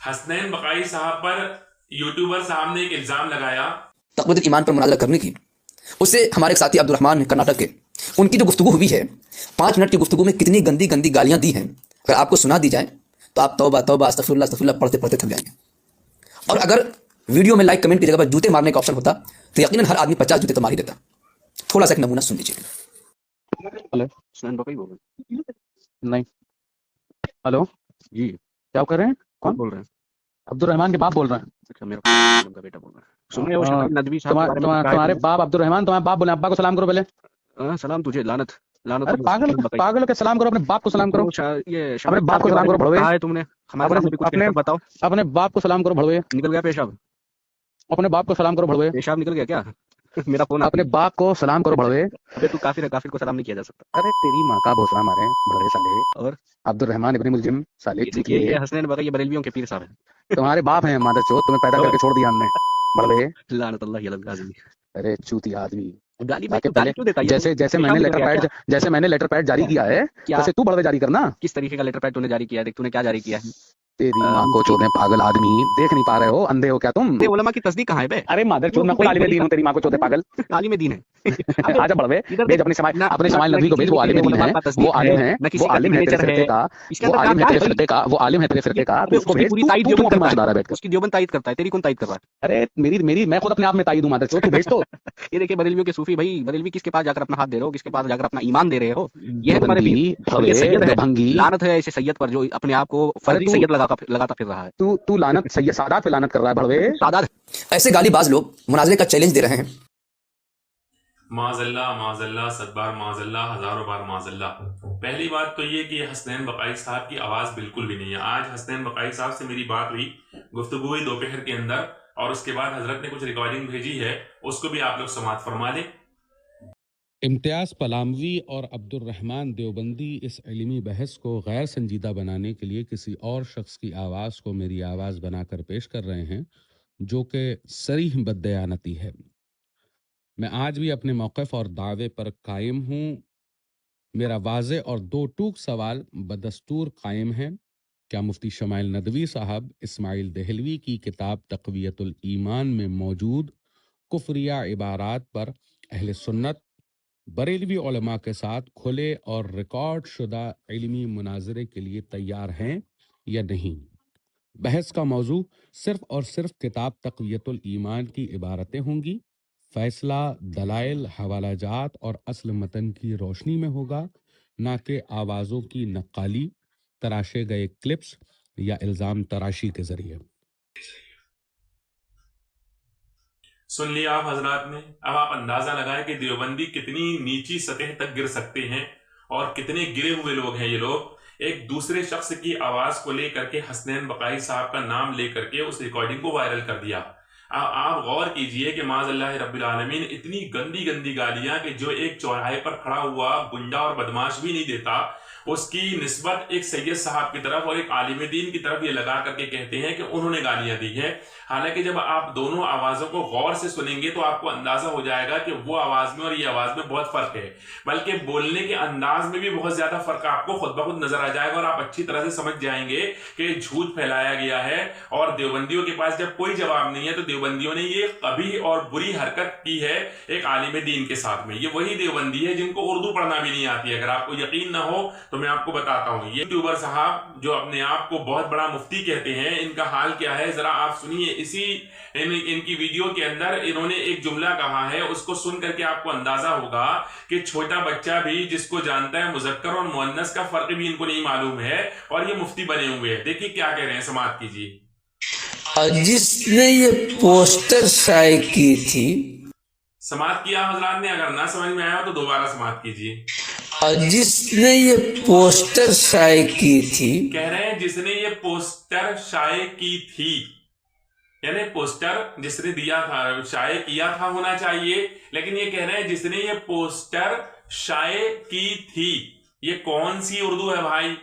حسنین بقائی صاحب پر یوٹیوبر صاحب نے ایک الزام لگایا تقویت ایمان پر مناظرہ کرنے کی. اس سے ہمارے ایک ساتھی عبد الرحمان کرناٹک کے، ان کی جو گفتگو ہوئی ہے 5 منٹ کی گفتگو میں کتنی گندی گندی گالیاں دی ہیں، اگر آپ کو سنا دی جائے تو آپ توبہ توبہ استغفر اللہ پڑھتے پڑھتے تھک جائیں گے. اور اگر ویڈیو میں لائک کمنٹ کی جگہ پر جوتے مارنے کا آپشن ہوتا تو یقیناً ہر آدمی 50 جوتے تو مار ہی دیتا. تھوڑا سا ایک نمونہ سن لیجیے. ہلو حسنین بقائی بول رہے ہیں؟ نہیں. ہلو جی، کیا کر رہے ہیں؟ کون بول رہے ہیں؟ عبد الرحمان کے باپ بول رہے ہیں. اچھا، میرا کا بیٹا بول رہا ہے. سنیے، وہ شفیع ندوی صاحب کے بارے میں تمہارے باپ عبد الرحمان، تمہارے باپ بولے ابا کو سلام کرو پہلے. سلام تجھے، لعنت لعنت. ارے پاگل کے سلام کرو، اپنے باپ کو سلام کرو. یہ اپنے باپ کو سلام کرو بھڑوے. کہا ہے تم نے ہمارے سامنے بھی کچھ کہہ کر بتاؤ. اپنے باپ کو سلام کرو بھڑوے. نکل گیا پیشاب؟ اپنے باپ کو سلام کرو بھڑوے. پیشاب نکل گیا کیا؟ میرا فون اپنے باپ کو سلام کرو بھڑوے. ابے تو کافر ہے، کافر کو سلام نہیں کیا جا سکتا. ارے تیری ماں کا بھوسڑا مارے بھڑوے سالے. اور عبد الرحمان ابن ملجم سالے چوتیے. یہ حسنین بقائی بریلویوں کے پیر صاحب ہیں. تمہارے باپ ہیں مادر چوت، تمہیں پیدا کر کے چھوڑ دیا ہم نے بھڑوے. لعنت اللہ علی الغازی. ارے چوتیا آدمی. گالی پہلے کیوں دیتا ہے؟ جیسے میں نے لیٹر پیڈ جاری کیا ہے ویسے تو بڑھوے جاری کرنا. کس طریقے کا لیٹر پیڈ تو نے جاری کیا ہے؟ دیکھ تو نے کیا جاری کیا ہے. تیری ماں کو چودے پاگل آدمی، دیکھ نہیں پا رہے ہو؟ اندھے ہو کیا تم؟ علماء کی تصدیق کہاں ہے بے؟ ارے مادر چود، میں خود عالم دین ہوں. تیری ماں کو چودے پاگل عالم دین ہے. آجا بڑھوے بھیج اپنے شمائل ندوی کو بھیج. وہ عالم دین ہے، وہ عالم ہے، وہ عالم ہے تیرے فرقے کا، وہ عالم ہے تیرے فرقے کا، وہ عالم ہے تیرے فرقے کا. اس کو بھیج. تو اپنے ماشاءاللہ بیٹھ کر اس کی دیوبند تائید کرتا ہے، تیری کون تائید کر رہا ہے؟ ارے میری میں خود اپنے آپ میں تائید ہوں مادر چود. تو بھیج تو. یہ دیکھیں بریلویوں کے صوفی بھائی، بریلوی کس کے پاس جا کر اپنا ہاتھ دے رہے ہو؟ کس کے پاس جا کر اپنا ایمان دے رہے ہو؟ یہ ہے تمہارے پیر. یہ سید ہے، لعنت ہے ایسے سید پر جو اپنے آپ کو فرضی سید لگاتا پھر رہا ہے. تو لعنت سید سادات پہ لعنت کر رہا ہے بھڑوے. سادات ایسے گالی باز لوگ مناظرے کا چیلنج دے رہے ہیں. معاذ اللہ، 100 بار معاذ اللہ، ہزاروں بار معاذ اللہ. پہلی بات تو یہ کہ حسنین بقائی صاحب کی آواز بالکل بھی نہیں ہے. آج حسنین بقائی صاحب سے میری بات ہوئی، گفتگو ہوئی دوپہر کے اندر، اور اس کے بعد حضرت نے کچھ ریکارڈنگ بھیجی ہے، اس کو بھی آپ لوگ سماعت فرما لیں. امتیاز پلاموی اور عبد الرحمان دیوبندی اس علمی بحث کو غیر سنجیدہ بنانے کے لیے کسی اور شخص کی آواز کو میری آواز بنا کر پیش کر رہے ہیں، جو کہ صریح بددیانتی ہے. میں آج بھی اپنے موقف اور دعوے پر قائم ہوں. میرا واضح اور 2 ٹوک سوال بدستور قائم ہیں. کیا مفتی شمائل ندوی صاحب اسماعیل دہلوی کی کتاب تقویت الایمان میں موجود کفریہ عبارات پر اہل سنت بریلوی علماء کے ساتھ کھلے اور ریکارڈ شدہ علمی مناظرے کے لیے تیار ہیں یا نہیں؟ بحث کا موضوع صرف اور صرف کتاب تقویت الایمان کی عبارتیں ہوں گی. فیصلہ دلائل، حوالہ جات اور اصل متن کی روشنی میں ہوگا، نہ کہ آوازوں کی نقالی، تراشے گئے کلپس یا الزام تراشی کے ذریعے. سن لیا آپ حضرات نے. اب آپ اندازہ لگائیں کہ دیوبندی کتنی نیچی سطح تک گر سکتے ہیں اور کتنے گرے ہوئے لوگ ہیں یہ لوگ. ایک دوسرے شخص کی آواز کو لے کر کے حسنین بقائی صاحب کا نام لے کر کے اس ریکارڈنگ کو وائرل کر دیا. آپ غور کیجئے کہ معاذ اللہ رب العالمین اتنی گندی گندی گالیاں کہ جو ایک چوراہے پر کھڑا ہوا گنڈا اور بدماش بھی نہیں دیتا، اس کی نسبت ایک سید صاحب کی طرف اور ایک عالم دین کی طرف یہ لگا کر کے کہتے ہیں کہ انہوں نے گالیاں دی ہے. حالانکہ جب آپ دونوں آوازوں کو غور سے سنیں گے تو آپ کو اندازہ ہو جائے گا کہ وہ آواز میں اور یہ آواز میں بہت فرق ہے، بلکہ بولنے کے انداز میں بھی بہت زیادہ فرق آپ کو خود بخود نظر آ جائے گا، اور آپ اچھی طرح سے سمجھ جائیں گے کہ جھوٹ پھیلایا گیا ہے. اور دیوبندیوں کے پاس جب کوئی جواب نہیں ہے تو دیوبندیوں نے یہ قبیح اور بری حرکت کی ہے ایک عالم دین کے ساتھ میں. یہ وہی دیوبندی ہے جن کو اردو پڑھنا بھی نہیں آتی ہے. اگر آپ کو یقین نہ ہو تو میں آپ کو بتاتا ہوں. یہ یوٹیوبر صاحب جو اپنے آپ کو بہت بڑا مفتی کہتے ہیں، ان کا حال کیا ہے ذرا آپ سنیے. ان کی ویڈیو کے اندر انہوں نے ایک جملہ کہا ہے، اس کو سن کر کے آپ کو اندازہ ہوگا کہ چھوٹا بچہ بھی جس کو جانتا ہے مذکر اور مؤنث کا فرق بھی ان کو نہیں معلوم ہے، اور یہ مفتی بنے ہوئے ہیں. دیکھیے کیا کہہ رہے ہیں، سماعت کیجیے. جس نے یہ پوسٹر شائع کی تھی، سماعت کیا حضرات نے؟ اگر نہ سمجھ میں آیا تو دوبارہ سماعت کیجیے. جس نے یہ پوسٹر شائع کی تھی، کہہ رہے ہیں جس نے یہ پوسٹر شائع کی تھی، یعنی پوسٹر جس نے دیا تھا، شائع کیا تھا ہونا چاہیے، لیکن یہ کہہ رہے ہیں جس نے یہ پوسٹر شائع کی تھی. یہ کون سی اردو ہے بھائی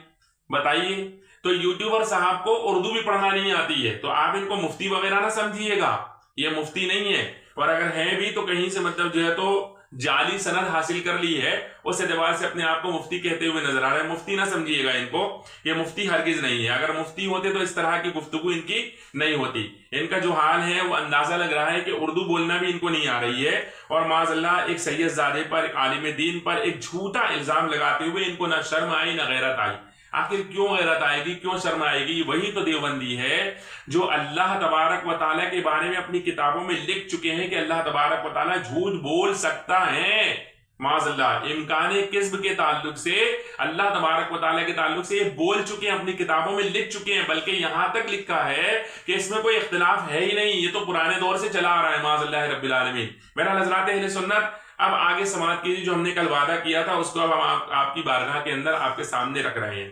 بتائیے؟ تو یوٹیوبر صاحب کو اردو بھی پڑھنا نہیں آتی ہے، تو آپ ان کو مفتی وغیرہ نہ سمجھیے گا، یہ مفتی نہیں ہے. اور اگر ہیں بھی تو کہیں سے مطلب جو ہے تو جعلی سند حاصل کر لی ہے، اس اعتبار سے اپنے آپ کو مفتی کہتے ہوئے نظر آ رہا ہے. مفتی نہ سمجھیے گا ان کو، یہ مفتی ہرگز نہیں ہے. اگر مفتی ہوتے تو اس طرح کی گفتگو ان کی نہیں ہوتی. ان کا جو حال ہے وہ اندازہ لگ رہا ہے کہ اردو بولنا بھی ان کو نہیں آ رہی ہے، اور معاذ اللہ ایک سید زادے پر، ایک عالم دین پر ایک جھوٹا الزام لگاتے ہوئے ان کو نہ شرم آئی نہ غیرت آئی. آخر کیوں غیرت آئے گی، کیوں شرم آئے گی؟ وہی تو دیوبندی ہے جو اللہ تبارک و تعالیٰ کے بارے میں اپنی کتابوں میں لکھ چکے ہیں کہ اللہ تبارک و تعالیٰ جھوٹ بول سکتا ہے. معاذ اللہ امکان کذب کے تعلق سے، اللہ تبارک و تعالیٰ کے تعلق سے یہ بول چکے ہیں، اپنی کتابوں میں لکھ چکے ہیں، بلکہ یہاں تک لکھا ہے کہ اس میں کوئی اختلاف ہے ہی نہیں، یہ تو پرانے دور سے چلا آ رہا ہے. معاذ اللہ رب العالمین. میرا حضرات اہل سنت، اب آگے سماعت کیجیے، جو ہم نے کل وعدہ کیا تھا اس کو اب ہم آپ کی بارگاہ کے اندر آپ کے سامنے رکھ رہے ہیں.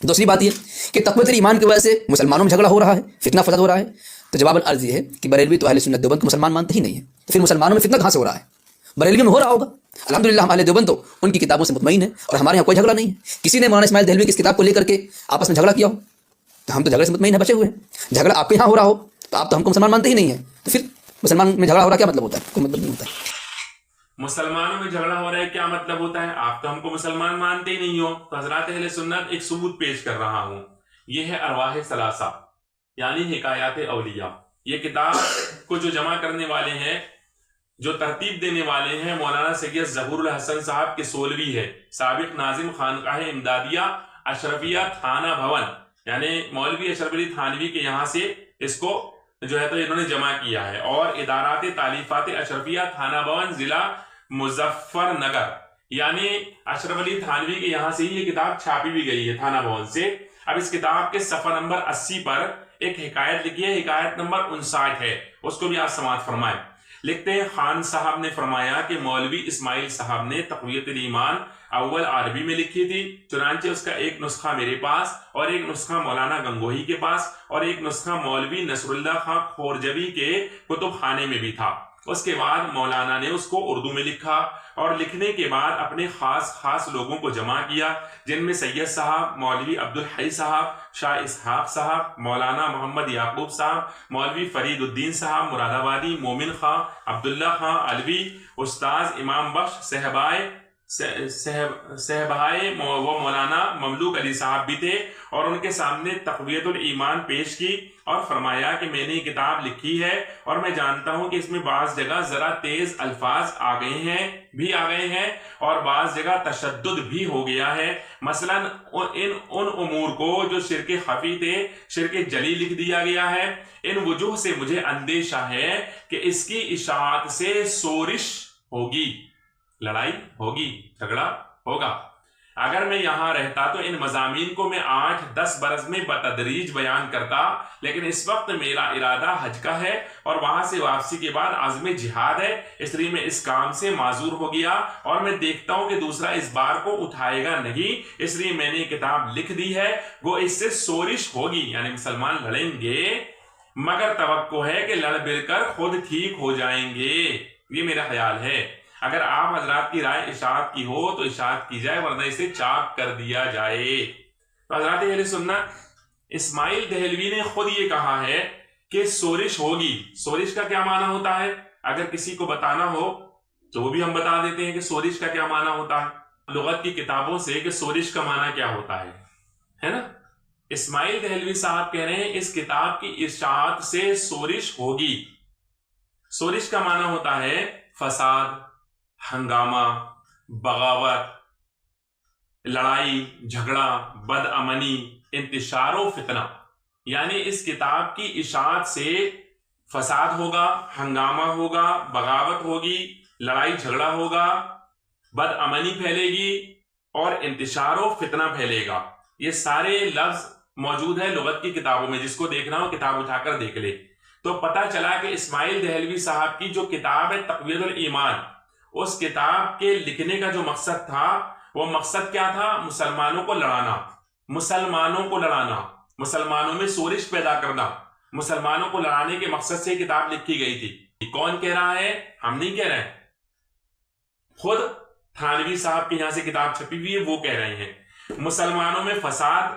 دوسری بات یہ کہ تقویت ایمان کی وجہ سے مسلمانوں میں جھگڑا ہو رہا ہے، فتنہ فساد ہو رہا ہے. تو جواب العرض یہ ہے کہ بریلوی تو اہل سنت دیوبند کو مسلمان مانتے ہی نہیں ہیں، تو پھر مسلمانوں میں فتنہ کہاں سے ہو رہا ہے؟ بریلوی میں ہو رہا ہوگا. الحمدللہ ہم اہل دیوبند تو ان کی کتابوں سے مطمئن ہیں، اور ہمارے یہاں کوئی جھگڑا نہیں ہے. کسی نے مولانا اسماعیل دہلوی کی اس کتاب کو لے کر کے آپس میں جھگڑا کیا ہو تو ہم تو جھگڑے سے مطمئن ہیں، بچے ہوئے ہیں. جھگڑا آپ کے یہاں ہو رہا ہو تو آپ تو ہم کو مسلمان مانتے ہی نہیں ہیں، تو پھر مسلمان میں جھگڑا ہو رہا کیا مطلب ہوتا ہے؟ کوئی مطلب نہیں ہوتا ہے. مسلمانوں میں جھگڑا ہو رہا ہے کیا مطلب ہوتا ہے؟ آپ تو ہم کو مسلمان مانتے ہی نہیں ہو. تو حضرات اہل سنت ایک ثبوت پیش کر رہا ہوں، یہ ہے ارواح ثلاثہ یعنی حکایات اولیاء. یہ کتاب کو جو جمع کرنے والے ہیں، جو ترتیب دینے والے ہیں، مولانا سید ظہور الحسن صاحب کے سولوی ہے، سابق ناظم خانقاہ امدادیہ اشرفیہ تھانہ بھون، یعنی مولوی اشرف علی تھانوی کے یہاں سے اس کو جو ہے تو انہوں نے جمع کیا ہے. اور ادارات تالیفات اشرفیہ تھانہ بھون ضلع مظفر نگر، یعنی اشرف علی تھانوی کے یہاں سے ہی یہ کتاب چھاپی بھی گئی ہے تھانہ بھون سے. اب اس کتاب کے صفحہ نمبر 80 پر ایک حکایت لکھی ہے، حکایت نمبر 59 ہے، اس کو بھی آپ سماعت فرمائیں. لکھتے ہیں خان صاحب نے فرمایا کہ مولوی اسماعیل صاحب نے تقویت الایمان اول عربی میں لکھی تھی، چنانچہ اس کا ایک نسخہ میرے پاس، اور ایک نسخہ مولانا گنگوہی کے پاس، اور ایک نسخہ مولوی نصر اللہ خان خورجوی کے کتب خانے میں بھی تھا. اس کے بعد مولانا نے اس کو اردو میں لکھا، اور لکھنے کے بعد اپنے خاص لوگوں کو جمع کیا، جن میں سید صاحب، مولوی عبدالحی صاحب، شاہ اسحاق صاحب، مولانا محمد یعقوب صاحب، مولوی فرید الدین صاحب مراد آبادی، مومن خان، عبداللہ خان علوی، استاذ امام بخش صہبائے وہ مولانا مملوک علی صاحب بھی تھے، اور ان کے سامنے تقویت الایمان پیش کی اور فرمایا کہ میں نے یہ کتاب لکھی ہے، اور میں جانتا ہوں کہ اس میں بعض جگہ ذرا تیز الفاظ آ گئے ہیں اور بعض جگہ تشدد بھی ہو گیا ہے. مثلا ان امور کو جو شرک خفی تھے شرک جلی لکھ دیا گیا ہے. ان وجوہ سے مجھے اندیشہ ہے کہ اس کی اشاعت سے سورش ہوگی، لڑائی ہوگی، جھگڑا ہوگا. اگر میں یہاں رہتا تو ان مضامین کو میں 8-10 برس میں بتدریج بیان کرتا، لیکن اس وقت میرا ارادہ حج کا ہے اور وہاں سے واپسی کے بعد عزم جہاد ہے، اس لیے میں اس کام سے معذور ہو گیا، اور میں دیکھتا ہوں کہ دوسرا اس بار کو اٹھائے گا نہیں، اس لیے میں نے کتاب لکھ دی ہے. وہ اس سے سورش ہوگی، یعنی مسلمان لڑیں گے، مگر توقع ہے کہ لڑ بڑھ کر خود ٹھیک ہو جائیں گے. یہ میرا خیال ہے. اگر آپ حضرات کی رائے اشاعت کی ہو تو اشاعت کی جائے، ورنہ اسے چاک کر دیا جائے. تو حضرات اہل سنت، اسماعیل دہلوی نے خود یہ کہا ہے کہ سورش ہوگی. سورش کا کیا معنی ہوتا ہے؟ اگر کسی کو بتانا ہو تو وہ بھی ہم بتا دیتے ہیں کہ سورش کا کیا معنی ہوتا ہے لغت کی کتابوں سے، کہ سورش کا معنی کیا ہوتا ہے نا. اسماعیل دہلوی صاحب کہہ رہے ہیں اس کتاب کی اشاعت سے سورش ہوگی. سورش کا معنی ہوتا ہے فساد، ہنگامہ، بغاوت، لڑائی جھگڑا، بد امنی، انتشار و فتنہ. یعنی اس کتاب کی اشاعت سے فساد ہوگا، ہنگامہ ہوگا، بغاوت ہوگی، لڑائی جھگڑا ہوگا، بد امنی پھیلے گی اور انتشار و فتنہ پھیلے گا. یہ سارے لفظ موجود ہیں لغت کی کتابوں میں، جس کو دیکھنا ہو کتاب اٹھا کر دیکھ لے. تو پتہ چلا کہ اسماعیل دہلوی صاحب کی جو کتاب ہے تقویت الایمان، اس کتاب کے لکھنے کا جو مقصد تھا، وہ مقصد کیا تھا؟ مسلمانوں کو لڑانا، مسلمانوں میں سورش پیدا کرنا. مسلمانوں کو لڑانے کے مقصد سے کتاب لکھی گئی تھی. کون کہہ رہا ہے؟ ہم نہیں کہہ رہے ہیں، خود تھانوی صاحب کے یہاں سے کتاب چھپی ہوئی ہے، وہ کہہ رہے ہیں مسلمانوں میں فساد